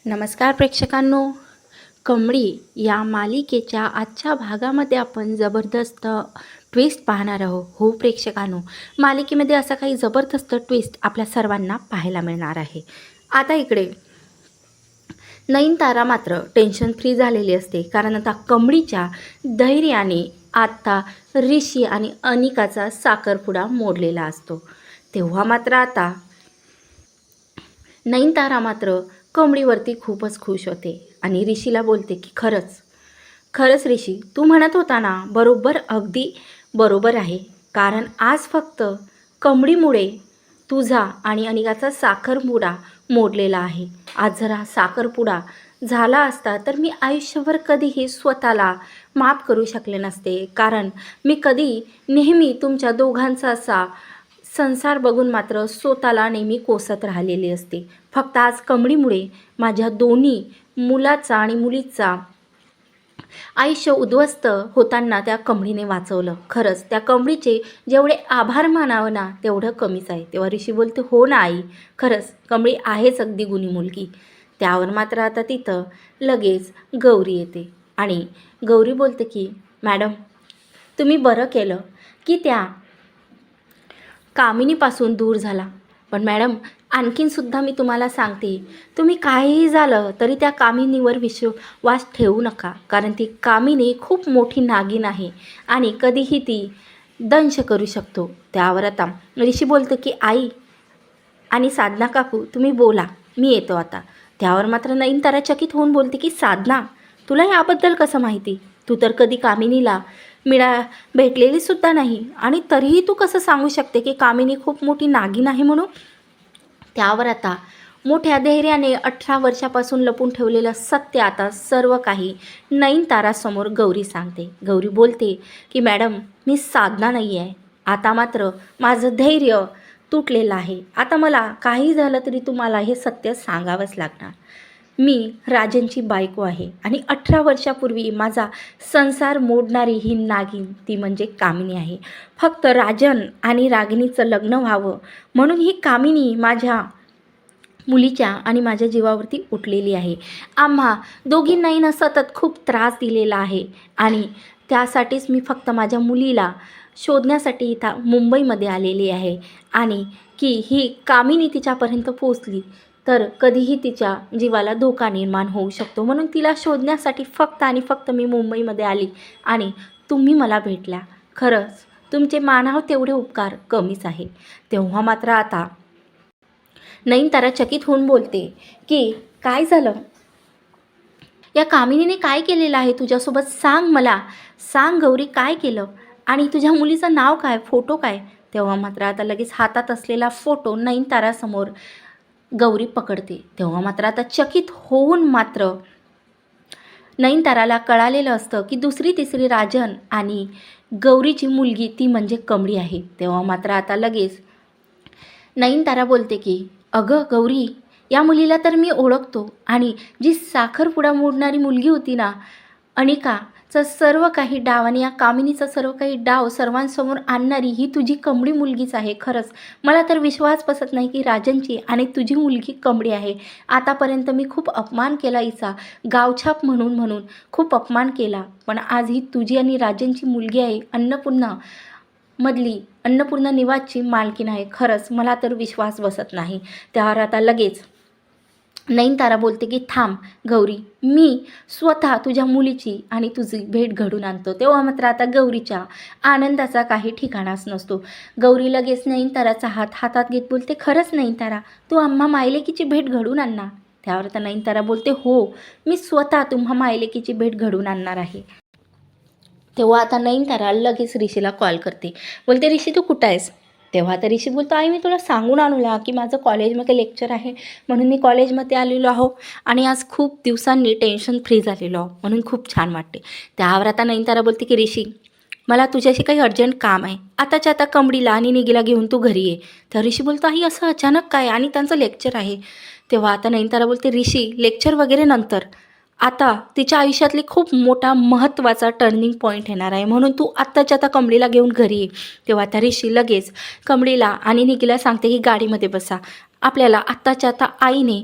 नमस्कार प्रेक्षकांनो. कमळी या मालिकेच्या आजच्या भागामध्ये आपण जबरदस्त ट्विस्ट पाहणार आहोत. हो प्रेक्षकांनो, मालिकेमध्ये असा काही जबरदस्त ट्विस्ट आपल्या सर्वांना पाहायला मिळणार आहे. आता इकडे नयनतारा मात्र टेन्शन फ्री झालेली असते, कारण आता कमळीच्या धैर्याने आता ऋषी आणि अनिकाचा साखरपुडा मोडलेला असतो. तेव्हा मात्र आता नयनतारा मात्र कमळीवरती खूपच खुश होते आणि ऋषीला बोलते की खरंच ऋषी, तू म्हणत होता ना, बरोबर, अगदी बरोबर आहे. कारण आज फक्त कमळीमुळे तुझा आणि अनिकाचा साखरपुडा मोडलेला आहे. आज जर हा साखरपुडा झाला असता तर मी आयुष्यभर कधीही स्वतःला माफ करू शकले नसते, कारण मी नेहमी तुमच्या दोघांचा असा संसार बघून मात्र स्वतःला नेहमी कोसत राहिलेली असते. फक्त आज कमळीमुळे माझ्या दोन्ही मुलाचा आणि मुलीचा आयुष्य उद्ध्वस्त होताना त्या कमळीने वाचवलं. खरंच त्या कमळीचे जेवढे आभार मानावं ना तेवढं कमीच आहे. तेव्हा ऋषी बोलते, हो ना आई, खरंच कमळी आहेच अगदी गुणी मुलगी. त्यावर मात्र आता तिथं लगेच गौरी येते आणि गौरी बोलते की मॅडम, तुम्ही बरं केलं की त्या कामिनीपासून दूर झाला. पण मॅडम, आणखीनसुद्धा मी तुम्हाला सांगते, तुम्ही काहीही झालं तरी त्या कामिनीवर विश्वास ठेवू नका, कारण ती कामिनी खूप मोठी नागिन आहे आणि कधीही ती दंश करू शकतो. त्यावर आता ऋषी बोलतो की आई आणि साधना काकू, तुम्ही बोला, मी येतो आता. त्यावर मात्र नयनतारा चकित होऊन बोलते की साधना, तुला याबद्दल कसं माहिती? तू तर कधी कामिनीला भेटलेली सुद्धा नाही, आणि तरीही तू कसं सांगू शकते की कामिनी खूप मोठी नागिन आहे म्हणून? त्यावर आता मोठ्या धैर्याने 18 वर्षापासून लपून ठेवलेलं सत्य आता सर्व काही नयनतारासमोर गौरी सांगते. गौरी बोलते की मॅडम, मी साधना नाही आहे. आता मात्र माझं धैर्य तुटलेलं आहे. आता मला काही झालं तरी तुम्हाला हे सत्य सांगावंच लागणार. मी राजनची बायको आहे आणि 18 वर्षापूर्वी माझा संसार मोडणारी ही नागिन ती म्हणजे कामिनी आहे. फक्त राजन आणि रागिणीचं लग्न व्हावं म्हणून ही कामिनी माझ्या मुलीच्या आणि माझ्या जीवावरती उठलेली आहे. आम्हा दोघींनाही ना सतत खूप त्रास दिलेला आहे आणि त्यासाठीच मी फक्त माझ्या मुलीला शोधण्यासाठी इथं मुंबईमध्ये आलेली आहे, आणि की ही कामिनी तिच्यापर्यंत पोचली तर कधीही तिच्या जीवाला धोका निर्माण होऊ शकतो. म्हणून तिला शोधण्यासाठी फक्त आणि फक्त मी मुंबईमध्ये आली आणि तुम्ही मला भेटल्या. खरंच तुमचे मानाव तेवढे उपकार कमीच आहे. तेव्हा मात्र आता नयनतारा चकित होऊन बोलते की काय झालं? या कामिनीने काय केलेलं आहे तुझ्यासोबत? सांग मला, सांग गौरी, काय केलं? आणि तुझ्या मुलीचं नाव काय, फोटो काय? तेव्हा मात्र आता लगेच हातात असलेला फोटो नयनतारासमोर गौरी पकडते. तेव्हा मात्र आता चकित होऊन मात्र नयनताराला कळालेलं असतं की दुसरी तिसरी राजन आणि गौरीची मुलगी ती म्हणजे कमळी आहे. तेव्हा मात्र आता लगेच नयनतारा बोलते की अगं गौरी, या मुलीला तर मी ओळखतो, आणि जी साखरपुडा मोडणारी मुलगी होती ना, अनिकाचं सर्व काही डाव आणि या कामिनीचा सर्व काही डाव सर्वांसमोर आणणारी ही तुझी कमळी मुलगीच आहे. खरंच मला तर विश्वास बसत नाही की राजनची आणि तुझी मुलगी कमळी आहे. आतापर्यंत मी खूप अपमान केला हिचा, गावछाप म्हणून खूप अपमान केला, पण आज ही तुझी आणि राजनची मुलगी आहे. अन्नपूर्णा निवासची मालकीण आहे. खरंच मला तर विश्वास बसत नाही. त्यावर आता लगेच नयनतारा बोलते की थांब गौरी, मी स्वतः तुझ्या मुलीची आणि तुझी भेट घडून आणतो. तेव्हा मात्र आता गौरीच्या आनंदाचा काही ठिकाणाच नसतो. गौरी लगेच नयनताराचा हात हातात घेत बोलते, खरंच नयनतारा, तू आम्हा मायलेकीची भेट घडून आणणार? त्यावर आता नयनतारा बोलते, हो, मी स्वतः तुम्हा मायलेकीची भेट घडून आणणार आहे. तेव्हा आता नयनतारा लगेच ऋषीला कॉल करते. बोलते, ऋषी तू कुठं आहेस? तेव्हा आता ऋषी बोलतो, आई मी तुला सांगून आणूला की माझं कॉलेजमध्ये लेक्चर आहे म्हणून मी कॉलेजमध्ये आलेलो आहो, आणि आज खूप दिवसांनी टेन्शन फ्री झालेलो आहो म्हणून खूप छान वाटते. त्यावर आता नयनतारा बोलते की ऋषी, मला तुझ्याशी काही अर्जंट काम आहे. आताच्या आता कमळीला आणि निगीला घेऊन तू घरी ये. तर ऋषी बोलतो, आई असं अचानक काय, आणि त्यांचं लेक्चर आहे. तेव्हा आता नयनतारा बोलते, ऋषी लेक्चर वगैरे नंतर, आता तिच्या आयुष्यातली खूप मोठा महत्त्वाचा टर्निंग पॉईंट येणार आहे, म्हणून तू आत्ताच्या आता कमळीला घेऊन घरी ये. तेव्हा त्या ऋषी लगेच कमळीला आणि निगीला सांगते की गाडीमध्ये बसा, आपल्याला आत्ताच्या आता आईने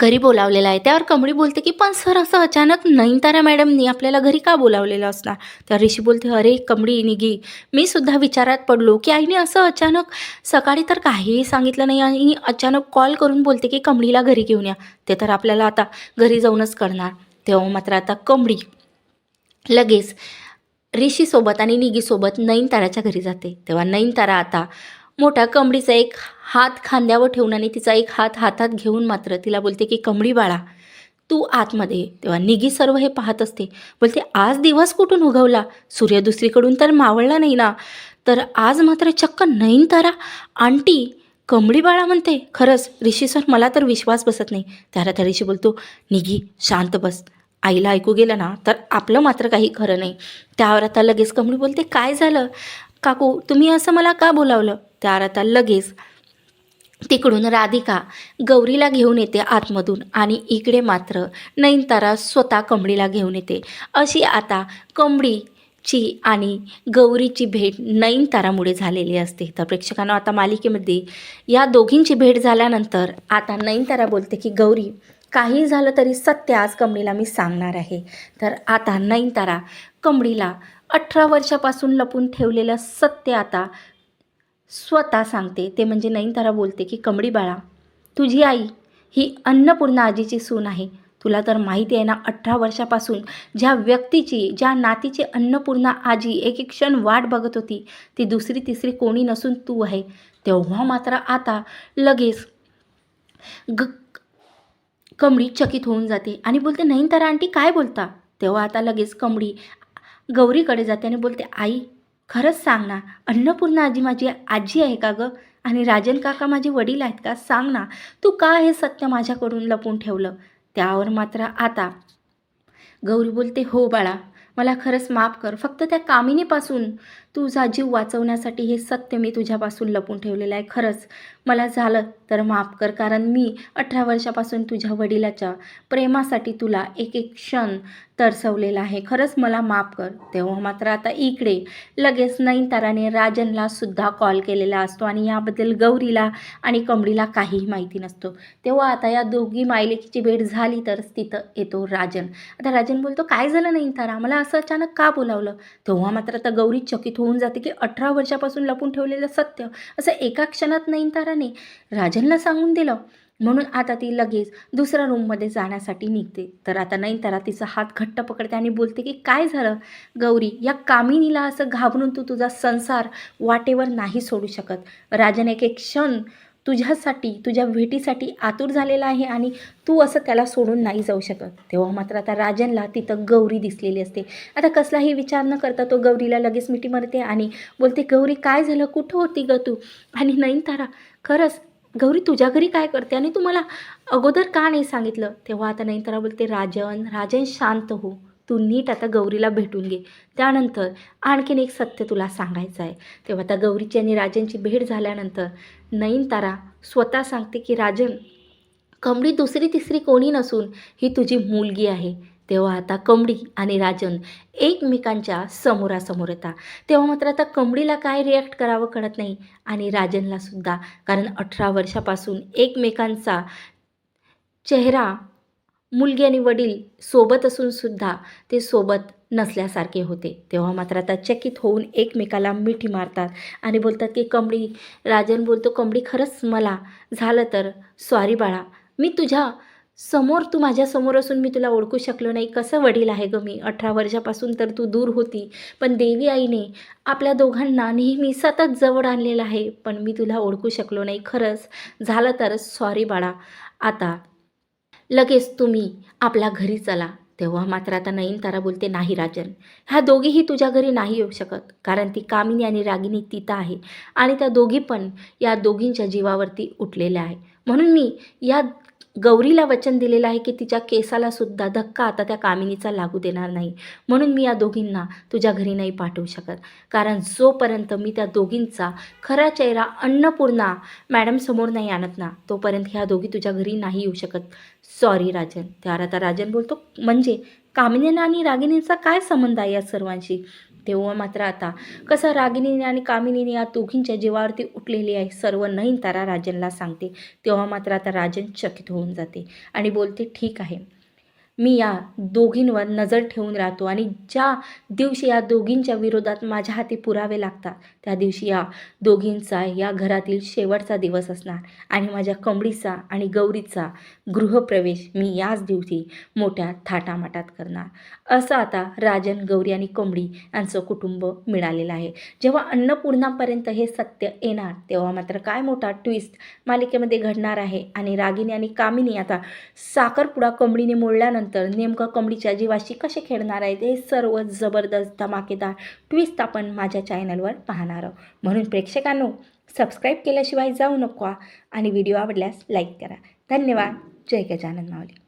घरी बोलावलेलं आहे. त्यावर कमळी बोलते की "पण सर असं अचानक नयनतारा मॅडमनी आपल्याला घरी का बोलावलेलं असणार?" तर ऋषी बोलते "अरे कमळी निघी, मी सुद्धा विचारात पडलो की आईने असं अचानक सकाळी तर काहीही सांगितलं नाही आणि अचानक कॉल करून बोलते की कमळीला घरी घेऊन या. ते तर आपल्याला आता घरी जाऊनच कळणार." तेव्हा मात्र आता कमळी लगेच ऋषीसोबत आणि निगीसोबत नयनताराच्या घरी जाते. तेव्हा नयनतारा आता मोठ्या कमळीचा एक हात खांद्यावर ठेवून आणि तिचा एक हात हातात घेऊन मात्र तिला बोलते की "कमळी बाळा, तू आतमध्ये ये." तेव्हा निगी सर्व हे पाहत असते. बोलते "आज दिवस कुठून उगवला? सूर्य दुसरीकडून तर मावळला नाही ना." तर आज मात्र चक्क नयनतारा आंटी कमळी बाळा म्हणते. खरंच ऋषी सर, मला तर विश्वास बसत नाही. त्याला त्या ऋषी बोलतो "निगी शांत बस. आईला ऐकू गेलं ना तर आपलं मात्र काही खरं नाही." त्यावर आता लगेच कमळी बोलते "काय झालं काकू, तुम्ही असं मला का बोलावलं?" त्यावर आता लगेच तिकडून राधिका गौरीला घेऊन येते आतमधून आणि इकडे मात्र नयनतारा स्वतः कमळीला घेऊन येते. अशी आता कमळीची आणि गौरीची भेट नयनतारामुळे झालेली असते. तर प्रेक्षकांनो, आता मालिकेमध्ये या दोघींची भेट झाल्यानंतर आता नयनतारा बोलते की "गौरी, काही झालं तरी सत्य आज कमळीला मी सांगणार आहे." तर आता नयनतारा कमळीला 18 वर्षापासून लपून ठेवलेलं सत्य आता स्वतः सांगते. ते म्हणजे नयनतारा बोलते की "कमळी बाळा, तुझी आई ही अन्नपूर्णा आजीची सून आहे. तुला तर माहिती आहे ना, 18 वर्षापासून ज्या व्यक्तीची, ज्या नातीची अन्नपूर्णा आजी एक एक क्षण वाट बघत होती, ती दुसरी तिसरी कोणी नसून तू आहे." तेव्हा मात्र आता लगेच ग कमळी चकित होऊन जाते आणि बोलते "नयनतारा आंटी, काय बोलता?" तेव्हा आता लगेच कमळी गौरीकडे जाते आणि बोलते "आई, खरंच सांग ना, अन्नपूर्णा आजी माझी आजी आहे का गं? आणि राजन काका माझे वडील आहेत का? सांग ना, तू का हे सत्य माझ्याकडून लपवून ठेवलं?" त्यावर मात्र आता गौरी बोलते "हो बाळा, मला खरंच माफ कर. फक्त त्या कामिनीपासून तुझा जीव वाचवण्यासाठी हे सत्य मी तुझ्यापासून लपून ठेवलेलं आहे. खरंच मला झालं तर माफ कर, कारण मी 18 वर्षापासून तुझ्या वडिलाच्या प्रेमासाठी तुला एक एक क्षण तरसवलेला आहे. खरंच मला माफ कर." तेव्हा मात्र आता इकडे लगेच नयनताराने राजनला सुद्धा कॉल केलेला असतो आणि याबद्दल गौरीला आणि कमळीला काहीही माहिती नसतो. तेव्हा आता या दोघी मायलेकीची भेट झाली तरच तिथं येतो राजन. आता राजन बोलतो "काय झालं नयनतारा? मला असं अचानक का बोलावलं?" तेव्हा मात्र आता गौरी चकित होऊन जाते की 18 वर्षापासून लपून ठेवलेलं सत्य असं एका क्षणात नयनताराने राजनला सांगून दिलं. म्हणून आता ती लगेच दुसऱ्या रूममध्ये जाण्यासाठी निघते. तर आता नयनतारा तिचा हात घट्ट पकडते आणि बोलते की "काय झालं गौरी? या कामिनीला असं घाबरून तू तुझा संसार वाटेवर नाही सोडू शकत. राजन एक एक क्षण तुझ्यासाठी, तुझ्या भेटीसाठी आतुर झालेला आहे आणि तू असं त्याला सोडून नाही जाऊ शकत." तेव्हा मात्र आता राजनला तिथं गौरी दिसलेली असते. आता कसलाही विचार न करता तो गौरीला लगेच मिठी मारते आणि बोलते "गौरी, काय झालं? कुठं होती गं तू?" आणि नयनतारा खरंच "गौरी, तुझ्या घरी काय करते आणि तू मला अगोदर का नाही सांगितलं?" तेव्हा आता नयनतारा बोलते राजन शांत हो. तू नीट आता गौरीला भेटून घे. त्यानंतर आणखीन एक सत्य तुला सांगायचं आहे." तेव्हा आता गौरीची आणि राजनची भेट झाल्यानंतर नयनतारा स्वतः सांगते की "राजन, कमळी दुसरी तिसरी कोणी नसून ही तुझी मुलगी आहे." तेव्हा आता कमळी आणि राजन एकमेकांच्या समोरासमोर येतात. तेव्हा मात्र आता कमळीला काय रिॲक्ट करावं कळत नाही आणि राजनला सुद्धा, कारण 18 वर्षापासून एकमेकांचा चेहरा, मुलगी आणि वडील सोबत असून सुद्धा ते सोबत नसल्यासारखे होते. तेव्हा मात्र आता चकित होऊन एकमेकाला मिठी मारतात आणि बोलतात की राजन बोलतो "कमळी, खरंच मला झालं तर सॉरी बाळा. मी तुझ्या समोर, तू माझ्यासमोर असून मी तुला ओळखू शकलो नाही. कसं वडील आहे गं मी. 18 वर्षापासून तर तू दूर होती, पण देवी आईने आपल्या दोघांना नेहमी सतत जवळ आणलेलं आहे. पण मी तुला ओळखू शकलो नाही. खरंच झालं तर सॉरी बाळा. आता लगेच तुम्ही आपल्या घरी चला." तेव्हा मात्र आता नयनतारा बोलते "नाही राजन, ह्या दोघीही तुझ्या घरी नाही येऊ शकत, कारण ती कामिनी आणि रागिनी तिथं आहे आणि त्या दोघी पण या दोघींच्या जीवावरती उठलेल्या आहे. म्हणून मी या गौरीला वचन दिलेलं आहे की तिच्या केसाला सुद्धा धक्का आता त्या कामिनीचा लागू देणार नाही. म्हणून मी या दोघींना तुझ्या घरी नाही पाठवू शकत, कारण जोपर्यंत मी त्या दोघींचा खरा चेहरा अन्नपूर्णा मॅडमसमोर नाही आणत ना, तोपर्यंत ह्या दोघी तुझ्या घरी नाही येऊ शकत. सॉरी राजन." त्यावर आता राजन बोलतो "म्हणजे कामिनी आणि रागिणीचा काय संबंध आहे या सर्वांशी?" तेव्हा मात्र आता कसं रागिणीने आणि कामिनीने या दोघींच्या जीवावरती उठलेली आहे सर्व नयनतारा राजनला सांगते. तेव्हा मात्र आता राजन चकित होऊन जाते आणि बोलते, ठीक आहे, मी या दोघींवर नजर ठेवून राहतो आणि ज्या दिवशी या दोघींच्या विरोधात माझ्या हाती पुरावे लागतात त्या दिवशी या दोघींचा या घरातील शेवटचा दिवस असणार आणि माझ्या कमळीचा आणि गौरीचा गृहप्रवेश मी याच दिवशी मोठ्या थाटामाटात करणार. असं आता राजन, गौरी आणि कमळी यांचं कुटुंब मिळालेलं आहे. जेव्हा अन्नपूर्णापर्यंत हे सत्य येणार तेव्हा मात्र काय मोठा ट्विस्ट मालिकेमध्ये घडणार आहे आणि रागिनी आणि कामिनी आता साखरपुडा कमळीने मोडल्यानंतर नेमकं कमळीच्या जीवाशी कसे खेळणार आहेत हे सर्व जबरदस्त धमाकेदार ट्विस्ट आपण माझ्या चॅनलवर पाहणार आहोत. म्हणून प्रेक्षकांनो, सबस्क्राईब केल्याशिवाय जाऊ नका आणि व्हिडिओ आवडल्यास लाईक करा. धन्यवाद. जय गजानन माऊली.